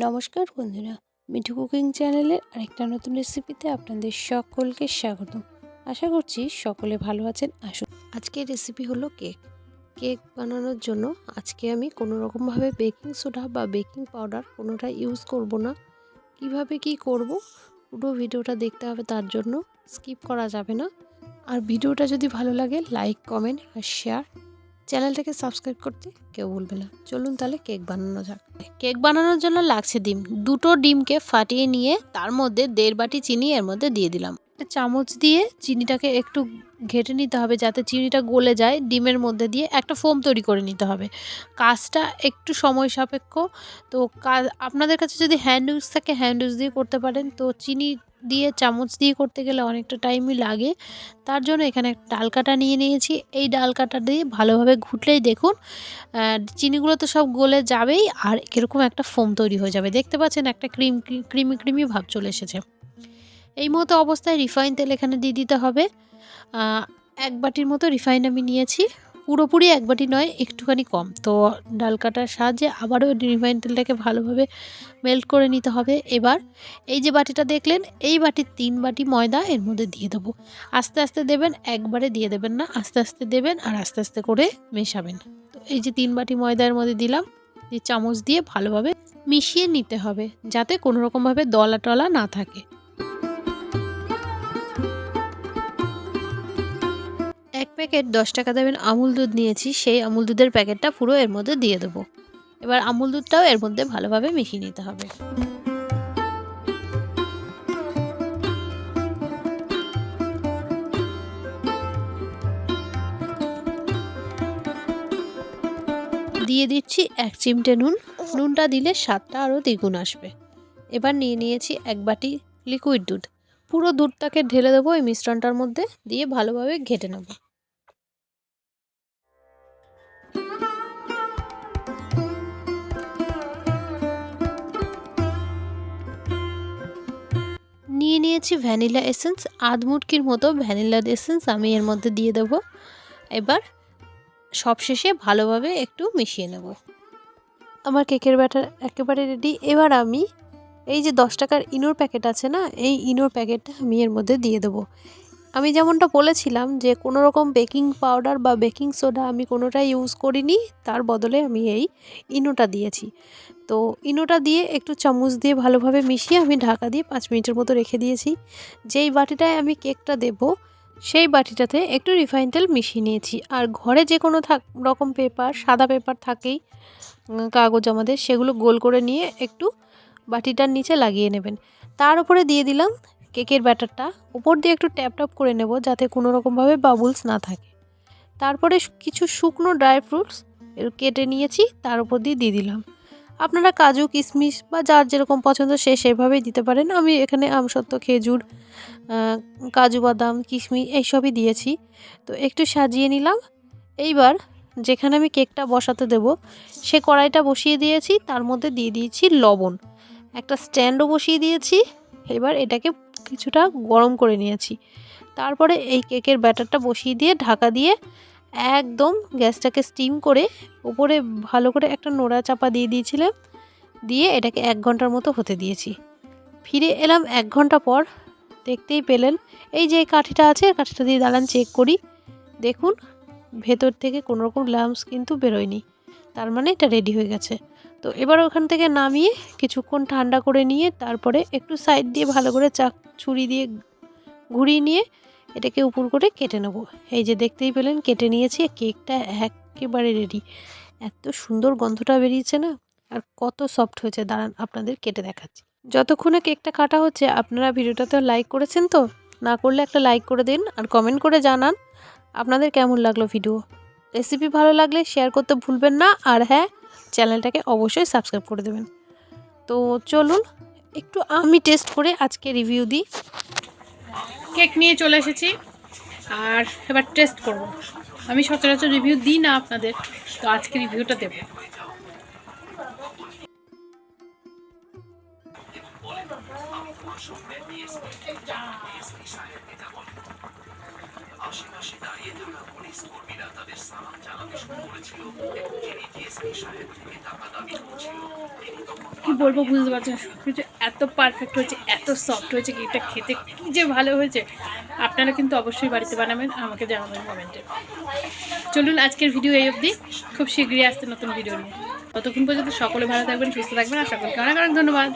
নমস্কার বন্ধুরা, মিঠু কুকিং চ্যানেলের আরেকটা নতুন রেসিপিতে আপনাদের সকলকে স্বাগত। আশা করছি সকলে ভালো আছেন। আসুন, আজকের রেসিপি হলো কেক। কেক বানানোর জন্য আজকে আমি কোনো রকমভাবে বেকিং সোডা বা বেকিং পাউডার কোনোটা ইউজ করব না। কিভাবে কি করব পুরো ভিডিওটা দেখতে হবে, তার জন্য স্কিপ করা যাবে না। আর ভিডিওটা যদি ভালো লাগে লাইক, কমেন্ট আর শেয়ার, চ্যানেলটাকে সাবস্ক্রাইব করতে কেউ ভুলবে না। চলুন তাহলে কেক বানানো যাক। কেক বানানোর জন্য লাগছে ডিম। দুটো ডিমকে ফাটিয়ে নিয়ে তার মধ্যে 1.5 বাটি চিনি এর মধ্যে দিয়ে দিলাম। একটা চামচ দিয়ে চিনিটাকে একটু ঘেটে নিতে হবে যাতে চিনিটা গলে যায়। ডিমের মধ্যে দিয়ে একটা ফোম তৈরি করে নিতে হবে। কাজটা একটু সময় সাপেক্ষ। তো আপনাদের কাছে যদি হ্যান্ড উইক্স থাকে হ্যান্ড উইক্স দিয়ে করতে পারেন। তো চিনি দিয়ে চামচ দিয়ে করতে গেলে অনেকটা টাইমই লাগে। তার জন্য এখানে একটা ডাল কাটা নিয়ে নিয়েছি। এই ডাল কাটা দিয়ে ভালোভাবে ঘুটলেই দেখুন চিনিগুলো তো সব গলে যাবেই, আর কীরকম একটা ফোম তৈরি হয়ে যাবে। দেখতে পাচ্ছেন একটা ক্রিমি ভাব চলে এসেছে। এই মতো অবস্থায় রিফাইন তেল এখানে দিয়ে দিতে হবে। 1 বাটির মতো রিফাইন আমি নিয়েছি। পুরোপুরি 1 বাটি নয়, একটুখানি কম। তো ডাল কাটার সাহায্যে আবারও রিফাইন তেলটাকে ভালোভাবে মেল্ট করে নিতে হবে। এবার এই যে বাটিটা দেখলেন, এই বাটির 3 বাটি ময়দা এর মধ্যে দিয়ে দেবো। আস্তে আস্তে দেবেন, একবারে দিয়ে দেবেন না, আস্তে আস্তে দেবেন আর আস্তে আস্তে করে মেশাবেন। তো এই যে 3 বাটি ময়দা এর মধ্যে দিলাম। এই চামচ দিয়ে ভালোভাবে মিশিয়ে নিতে হবে যাতে কোনো রকমভাবে দলা টলা না থাকে। 1 প্যাকেট 10 টাকা দেবেন আমুল দুধ নিয়েছি, সেই আমুল দুধের প্যাকেটটা পুরো এর মধ্যে দিয়ে দেবো। এবার আমুল দুধটাও এর মধ্যে ভালোভাবে মিশিয়ে নিতে হবে। দিয়ে দিচ্ছি 1 চিমটে নুন। নুনটা দিলে স্বাদটা আরও দ্বিগুণ আসবে। এবার নিয়ে নিয়েছি 1 বাটি লিকুইড দুধ। পুরো দুধটাকে ঢেলে দেবো এই মিশ্রণটার মধ্যে, দিয়ে ভালোভাবে ঘেটে নেব। নিয়ে নিয়েছি ভ্যানিলা এসেন্স। আধ মুটকির মতো ভ্যানিলার এসেন্স আমি এর মধ্যে দিয়ে দেবো। এবার সবশেষে ভালোভাবে একটু মিশিয়ে নেব। আমার কেকের ব্যাটার একেবারে রেডি। এবার আমি এই যে 10 টাকার ইনোর প্যাকেট আছে না, এই ইনোর প্যাকেটটা আমি এর মধ্যে দিয়ে দেবো। আমি যেমনটা বলেছিলাম যে কোনো রকম বেকিং পাউডার বা বেকিং সোডা আমি কোনোটাই ইউজ করিনি, তার বদলে আমি এই ইনোটা দিয়েছি। তো ইনোটা দিয়ে একটু চামচ দিয়ে ভালোভাবে মিশিয়ে আমি ঢাকা দিয়ে 5 মিনিটের মতো রেখে দিয়েছি। যেই বাটিটায় আমি কেকটা দেব সেই বাটিটাতে একটু রিফাইন তেল মিশিয়ে নিয়েছি। আর ঘরে যে কোনো রকম পেপার, সাদা পেপার থাকেই, কাগজ আমাদের, সেগুলো গোল করে নিয়ে একটু বাটিটার নিচে লাগিয়ে নেবেন। তার উপরে দিয়ে দিলাম কেকের ব্যাটারটা। উপর দিয়ে একটু ট্যাপ ট্যাপ করে নেব যাতে কোনো রকমভাবে বাবলস না থাকে। তারপরে কিছু শুকনো ড্রাই ফ্রুটস কেটে নিয়েছি, তার উপর দিয়ে দিলাম। আপনারা কাজু, কিশমিশ বা যার যেরকম পছন্দ সে সেভাবেই দিতে পারেন। আমি এখানে আমসত্ত্ব, খেজুর, কাজু বাদাম, কিশমিশ এইসবই দিয়েছি। তো একটু সাজিয়ে নিলাম। এইবার যেখানে আমি কেকটা বসাতে দেব সে কড়াইটা বসিয়ে দিয়েছি, তার মধ্যে দিয়ে দিয়েছি লবণ। একটা স্ট্যান্ডও বসিয়ে দিয়েছি। এবার এটাকে কিছুটা গরম করে নিয়েছি। তারপরে এই কেকের ব্যাটারটা বসিয়ে দিয়ে ঢাকা দিয়ে একদম গ্যাসটাকে স্টিম করে উপরে ভালো করে একটা নোড়া চাপা দিয়ে দিয়েছিলাম। দিয়ে এটাকে 1 ঘন্টার মতো হতে দিয়েছি। ফিরে এলাম 1 ঘন্টা পর। দেখতেই পেলেন এই যে কাঠিটা আছে, কাঠিটা দিয়ে দাঁড়ান চেক করি। দেখুন ভেতর থেকে কোনো রকম লাম্পস কিন্তু বেরোয়নি, তার মানে এটা রেডি হয়ে গেছে। তো এবার ওখান থেকে নামিয়ে কিছুক্ষণ ঠান্ডা করে নিয়ে তারপরে একটু সাইড দিয়ে ভালো করে ছুরি দিয়ে ঘুরিয়ে নিয়ে এটাকে উপর করে কেটে নেব। এই যে দেখতেই পেলেন কেটে নিয়েছি, কেকটা একেবারে রেডি। এত সুন্দর গন্ধটা বেরিয়েছে না, আর কত সফট হয়েছে, দাঁড়ান আপনাদের কেটে দেখাচ্ছি। যতক্ষণে কেকটা কাটা হচ্ছে আপনারা ভিডিওটাতে লাইক করেছেন তো? না করলে একটা লাইক করে দিন আর কমেন্ট করে জানান আপনাদের কেমন লাগলো ভিডিও। রেসিপি ভালো লাগলে শেয়ার করতে ভুলবেন না, আর হ্যাঁ, চ্যানেলটাকে অবশ্যই সাবস্ক্রাইব করে দেবেন। তো চলুন একটু আমি টেস্ট করে আজকে রিভিউ দিই। কেক নিয়ে চলে এসেছি আর এবার টেস্ট করব। আমি সচরাচর রিভিউ দিই না আপনাদের, তো আজকে রিভিউটা দেব। কি বলবো বুঝতে পারছি না, সব কিছু এত পারফেক্ট হয়েছে, এত সফট হয়েছে, কেকটা খেতে কী যে ভালো হয়েছে। আপনারা কিন্তু অবশ্যই বাড়িতে বানাবেন, আমাকে জানাবেন কমেন্টে। চলুন আজকের ভিডিও এই অবধি, খুব শীঘ্রই আসতে নতুন ভিডিও নিয়ে। ততক্ষণ পর্যন্ত সকলে ভালো থাকবেন, সুস্থ থাকবেন, আর সকলকে অনেক অনেক ধন্যবাদ।